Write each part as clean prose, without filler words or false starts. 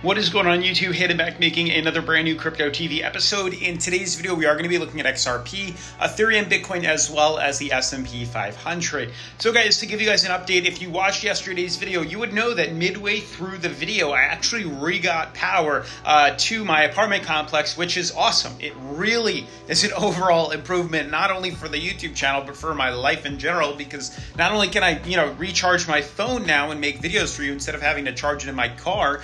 What is going on YouTube? Hayden back making another brand new Crypto TV episode. In today's video, we are going to be looking at XRP, Ethereum, Bitcoin, as well as the S&P 500. So guys, to give you guys an update, if you watched yesterday's video, you would know that midway through the video, I actually re-got power to my apartment complex, which is awesome. It really is an overall improvement, not only for the YouTube channel, but for my life in general, because not only can I, recharge my phone now and make videos for you instead of having to charge it in my car,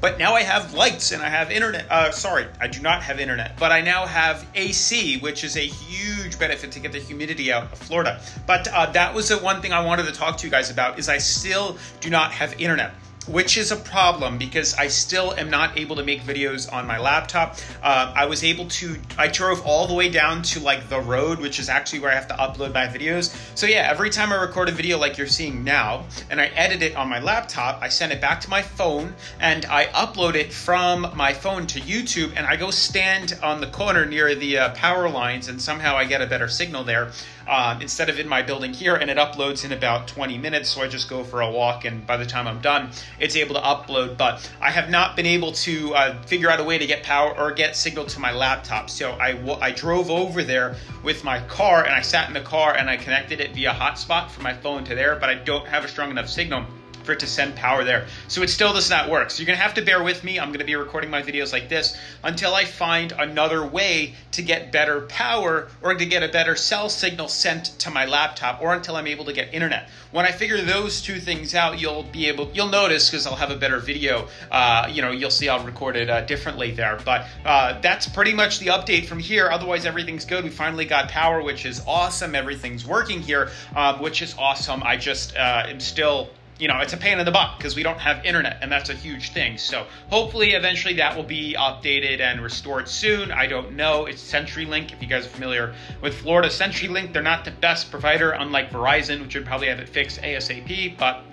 but now I have lights and I have internet. Sorry, I do not have internet, but I now have AC, which is a huge benefit to get the humidity out of Florida. But that was the one thing I wanted to talk to you guys about, is I still do not have internet, which is a problem because I still am not able to make videos on my laptop. I drove all the way down to like the road, which is actually where I have to upload my videos. So yeah, every time I record a video like you're seeing now, and I edit it on my laptop, I send it back to my phone and I upload it from my phone to YouTube, and I go stand on the corner near the power lines, and somehow I get a better signal there instead of in my building here, and it uploads in about 20 minutes. So I just go for a walk, and by the time I'm done, it's able to upload. But I have not been able to figure out a way to get power or get signal to my laptop. So I drove over there with my car, and I sat in the car and I connected it via hotspot from my phone to there, but I don't have a strong enough signal for it to send power there. So it still does not work. So you're gonna have to bear with me. I'm gonna be recording my videos like this until I find another way to get better power or to get a better cell signal sent to my laptop, or until I'm able to get internet. When I figure those two things out, you'll notice, because I'll have a better video. You'll see I'll record it differently there. But that's pretty much the update from here. Otherwise, everything's good. We finally got power, which is awesome. Everything's working here, which is awesome. I just am still, it's a pain in the butt because we don't have internet, and that's a huge thing. So hopefully eventually that will be updated and restored soon. I don't know. It's CenturyLink. If you guys are familiar with Florida, CenturyLink, they're not the best provider, unlike Verizon, which would probably have it fixed ASAP, but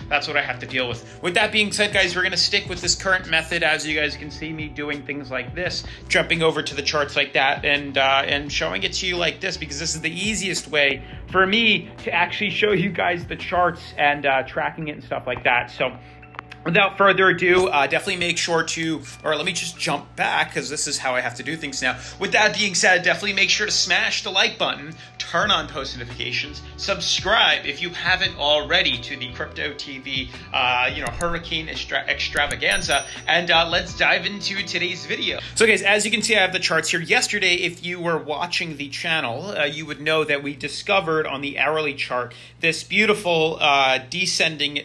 that's what I have to deal with. With that being said, guys, we're going to stick with this current method. As you guys can see me doing things like this, jumping over to the charts like that, and showing it to you like this, because this is the easiest way for me to actually show you guys the charts and tracking it and stuff like that. So without further ado, definitely make sure to, or let me just jump back because this is how I have to do things now. With that being said, definitely make sure to smash the like button, turn on post notifications, subscribe if you haven't already to the Crypto TV, Hurricane Extravaganza, and let's dive into today's video. So guys, as you can see, I have the charts here. Yesterday, if you were watching the channel, you would know that we discovered on the hourly chart this beautiful descending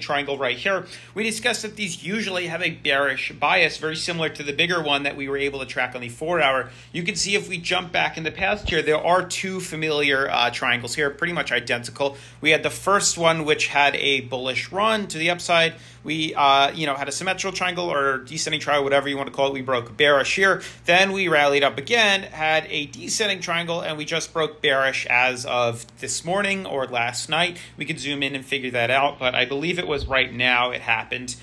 triangle right here. We discussed that these usually have a bearish bias, very similar to the bigger one that we were able to track on the 4-hour. You can see if we jump back in the past here, there are two familiar triangles here, pretty much identical. We had the first one, which had a bullish run to the upside. We, had a symmetrical triangle or descending triangle, whatever you want to call it. We broke bearish here. Then we rallied up again, had a descending triangle, and we just broke bearish as of this morning or last night. We could zoom in and figure that out, but I believe it was right now it happened.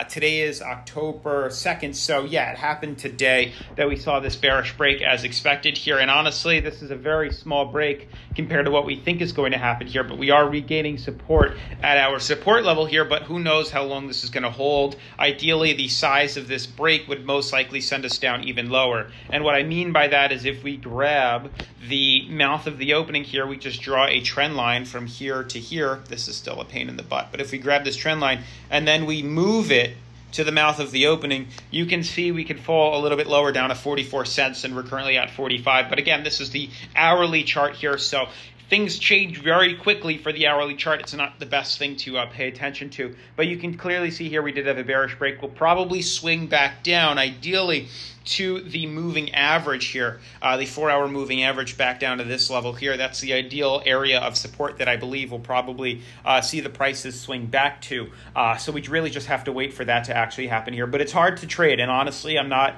Today is October 2nd, so yeah, it happened today that we saw this bearish break as expected here. And honestly, this is a very small break compared to what we think is going to happen here, but we are regaining support at our support level here, but who knows how long this is going to hold. Ideally, the size of this break would most likely send us down even lower. And what I mean by that is if we grab the mouth of the opening here, we just draw a trend line from here to here. This is still a pain in the butt, but if we grab this trend line and then we move it to the mouth of the opening, you can see we could fall a little bit lower down to 44 cents, and we're currently at 45. But again, this is the hourly chart here, so things change very quickly for the hourly chart. It's not the best thing to pay attention to, but you can clearly see here we did have a bearish break. We'll probably swing back down, ideally to the moving average here, the 4-hour moving average back down to this level here. That's the ideal area of support that I believe will probably see the prices swing back to. So we really just have to wait for that to actually happen here. But it's hard to trade, and honestly, I'm not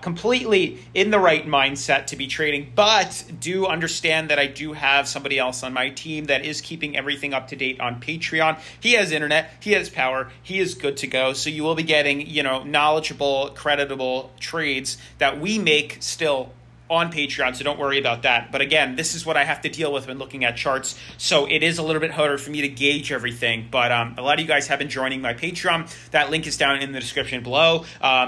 completely in the right mindset to be trading, but do understand that I do have somebody else on my team that is keeping everything up to date on Patreon. He has internet, he has power, he is good to go. So you will be getting, knowledgeable, creditable trades that we make still on Patreon, so don't worry about that. But again, this is what I have to deal with when looking at charts, so it is a little bit harder for me to gauge everything. But a lot of you guys have been joining my Patreon. That link is down in the description below.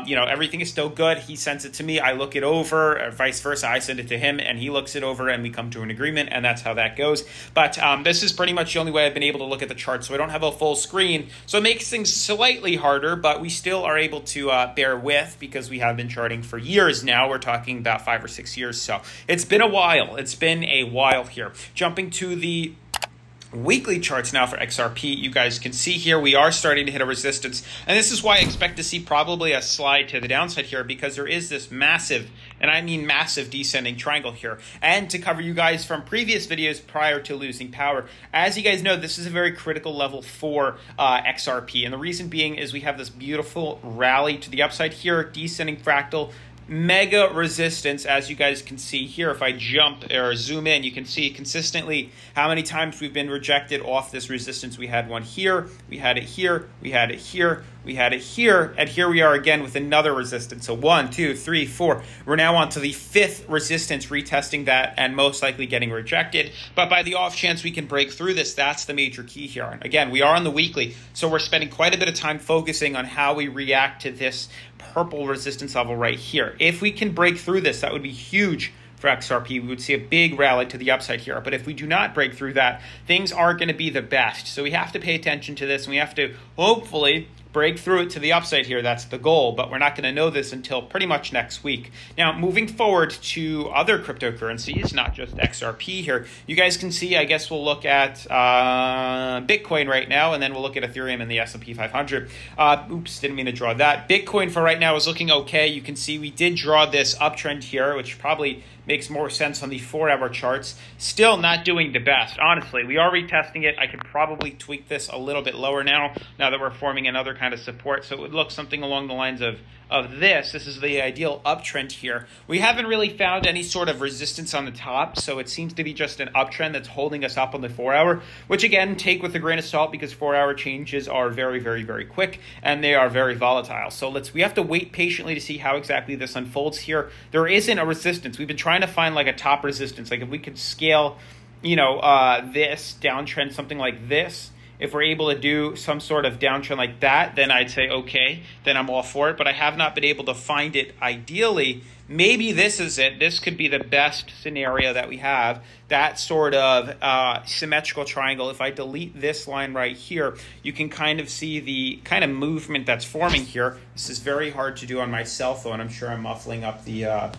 You know, everything is still good. He sends it to me, I look it over, or vice versa. I send it to him, and he looks it over, and we come to an agreement, and that's how that goes. But this is pretty much the only way I've been able to look at the chart, so I don't have a full screen. So it makes things slightly harder, but we still are able to bear with, because we have been charting for years now. We're talking about 5 or 6 years, so it's been a while. It's been a while here. Jumping to the weekly charts now for XRP, you guys can see here we are starting to hit a resistance, and this is why I expect to see probably a slide to the downside here, because there is this massive, and I mean massive, descending triangle here. And to cover you guys from previous videos prior to losing power, as you guys know, this is a very critical level for XRP, and the reason being is we have this beautiful rally to the upside here, descending fractal, mega resistance, as you guys can see here. If I jump or zoom in, you can see consistently how many times we've been rejected off this resistance. We had one here, we had it here, we had it here, we had it here, and here we are again with another resistance. So 1, 2, 3, 4. We're now on to the 5th resistance, retesting that and most likely getting rejected. But by the off chance we can break through this, that's the major key here. And again, we are on the weekly, so we're spending quite a bit of time focusing on how we react to this purple resistance level right here. If we can break through this, that would be huge for XRP. We would see a big rally to the upside here. But if we do not break through that, things aren't going to be the best. So we have to pay attention to this, and we have to hopefully break through it to the upside here. That's the goal, but we're not going to know this until pretty much next week. Now, moving forward to other cryptocurrencies, not just XRP here, you guys can see, I guess we'll look at Bitcoin right now, and then we'll look at Ethereum and the S&P 500. Oops, didn't mean to draw that. Bitcoin for right now is looking okay. You can see we did draw this uptrend here, which probably makes more sense on the 4-hour charts. Still not doing the best, honestly. We are retesting it. I could probably tweak this a little bit lower now that we're forming another kind of support. So it would look something along the lines of this. This is the ideal uptrend here. We haven't really found any sort of resistance on the top, so it seems to be just an uptrend that's holding us up on the 4-hour, which again, take with a grain of salt, because 4-hour changes are very, very, very quick, and they are very volatile. So we have to wait patiently to see how exactly this unfolds here. There isn't a resistance. We've been trying to find like a top resistance. Like if we could scale, you know, this downtrend, something like this, if we're able to do some sort of downtrend like that, then I'd say, okay, then I'm all for it. But I have not been able to find it. Ideally, maybe this is it. This could be the best scenario that we have, that sort of symmetrical triangle. If I delete this line right here, you can kind of see the kind of movement that's forming here. This is very hard to do on my cell phone. I'm sure I'm muffling up the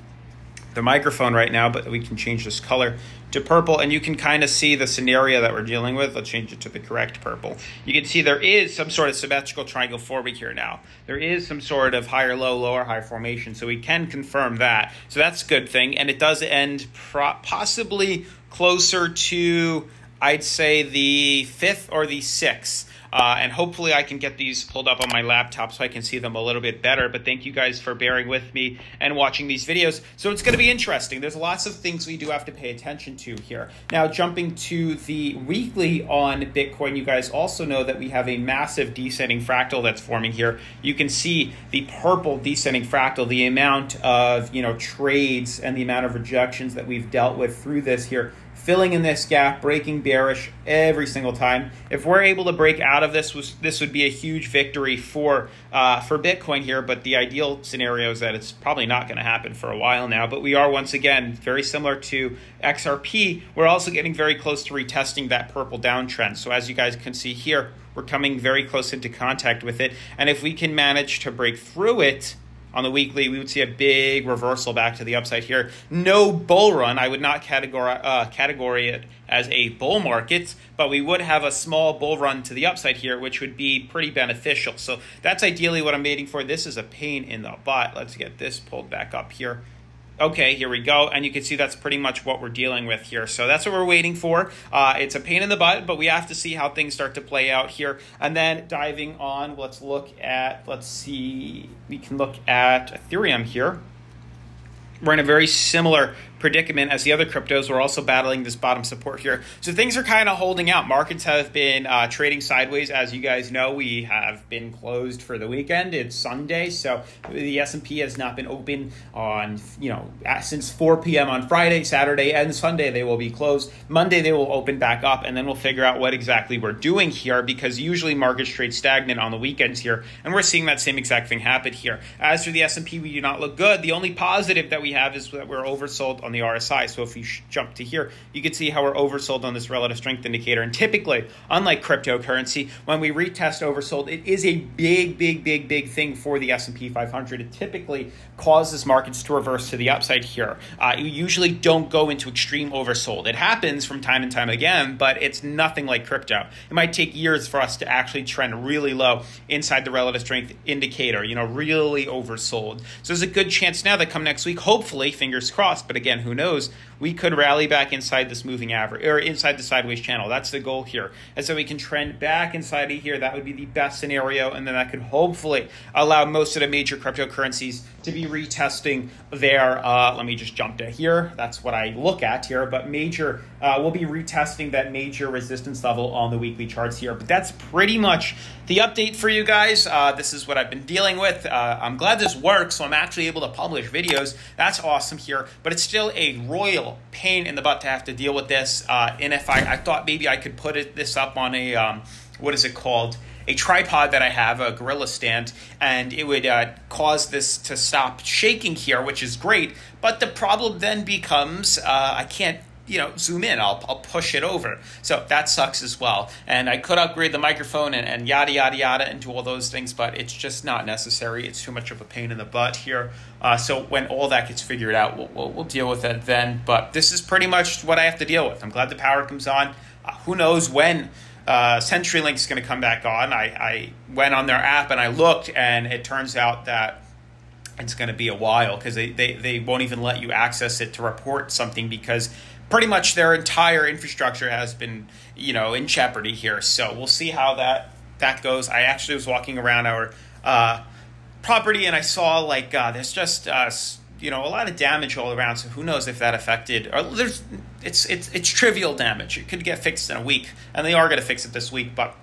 microphone right now, but we can change this color to purple, and you can kind of see the scenario that we're dealing with. Let's change it to the correct purple. You can see there is some sort of symmetrical triangle forming here now. There is some sort of higher low, lower high formation, so we can confirm that. So that's a good thing, and it does end possibly closer to, I'd say, the 5th or the 6th. And hopefully I can get these pulled up on my laptop so I can see them a little bit better. But thank you guys for bearing with me and watching these videos. So it's going to be interesting. There's lots of things we do have to pay attention to here. Now, jumping to the weekly on Bitcoin, you guys also know that we have a massive descending fractal that's forming here. You can see the purple descending fractal, the amount of, you know, trades and the amount of rejections that we've dealt with through this here, filling in this gap, breaking bearish every single time. If we're able to break out of this, this would be a huge victory for Bitcoin here, but the ideal scenario is that it's probably not going to happen for a while now. But we are, once again, very similar to XRP, we're also getting very close to retesting that purple downtrend. So as you guys can see here, we're coming very close into contact with it. And if we can manage to break through it on the weekly, we would see a big reversal back to the upside here. No bull run. I would not category it as a bull market, but we would have a small bull run to the upside here, which would be pretty beneficial. So that's ideally what I'm waiting for. This is a pain in the butt. Let's get this pulled back up here. Okay, here we go. And you can see that's pretty much what we're dealing with here. So that's what we're waiting for. It's a pain in the butt, but we have to see how things start to play out here. And then diving on, let's see, we can look at Ethereum here. We're in a very similar predicament as the other cryptos. We're also battling this bottom support here. So things are kind of holding out. Markets have been trading sideways. As you guys know, we have been closed for the weekend. It's Sunday, so the S&P has not been open on, since 4 p.m. on Friday, Saturday, and Sunday. They will be closed. Monday, they will open back up, and then we'll figure out what exactly we're doing here, because usually markets trade stagnant on the weekends here, and we're seeing that same exact thing happen here. As for the S&P, we do not look good. The only positive that we have is that we're oversold on the RSI. So if you jump to here, you can see how we're oversold on this relative strength indicator. And typically, unlike cryptocurrency, when we retest oversold, it is a big thing for the S&P 500. It typically causes markets to reverse to the upside here. You usually don't go into extreme oversold. It happens from time and time again, but it's nothing like crypto. It might take years for us to actually trend really low inside the relative strength indicator, really oversold. So there's a good chance now that come next week, hopefully, fingers crossed, but again, who knows, we could rally back inside this moving average, or inside the sideways channel. That's the goal here. And so we can trend back inside of here. That would be the best scenario, and then that could hopefully allow most of the major cryptocurrencies to be retesting their, let me just jump to here. That's what I look at here, but we'll be retesting that major resistance level on the weekly charts here. But that's pretty much the update for you guys. This is what I've been dealing with. I'm glad this works, so I'm actually able to publish videos. That's awesome here, but it's still a royal pain in the butt to have to deal with this. And if I thought maybe I could put this up on a, what is it called? A tripod that I have, a gorilla stand, and it would cause this to stop shaking here, which is great. But the problem then becomes I can't zoom in. I'll push it over. So that sucks as well. And I could upgrade the microphone and yada, yada, yada, and do all those things, but it's just not necessary. It's too much of a pain in the butt here. So when all that gets figured out, we'll deal with it then. But this is pretty much what I have to deal with. I'm glad the power comes on. Who knows when CenturyLink is going to come back on. I went on their app and I looked, and it turns out that it's going to be a while, because they won't even let you access it to report something, because pretty much their entire infrastructure has been, in jeopardy here. So we'll see how that goes. I actually was walking around our property, and I saw there's just a lot of damage all around. So who knows if that affected? Or it's trivial damage. It could get fixed in a week, and they are going to fix it this week. But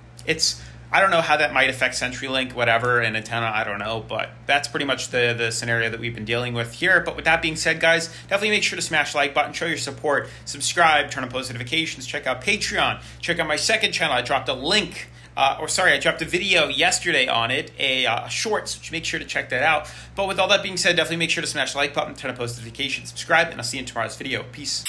I don't know how that might affect CenturyLink, whatever, and antenna, I don't know. But that's pretty much the scenario that we've been dealing with here. But with that being said, guys, definitely make sure to smash the like button, show your support, subscribe, turn on post notifications, check out Patreon, check out my second channel. I dropped a link, I dropped a video yesterday on it, a short, so make sure to check that out. But with all that being said, definitely make sure to smash the like button, turn on post notifications, subscribe, and I'll see you in tomorrow's video. Peace.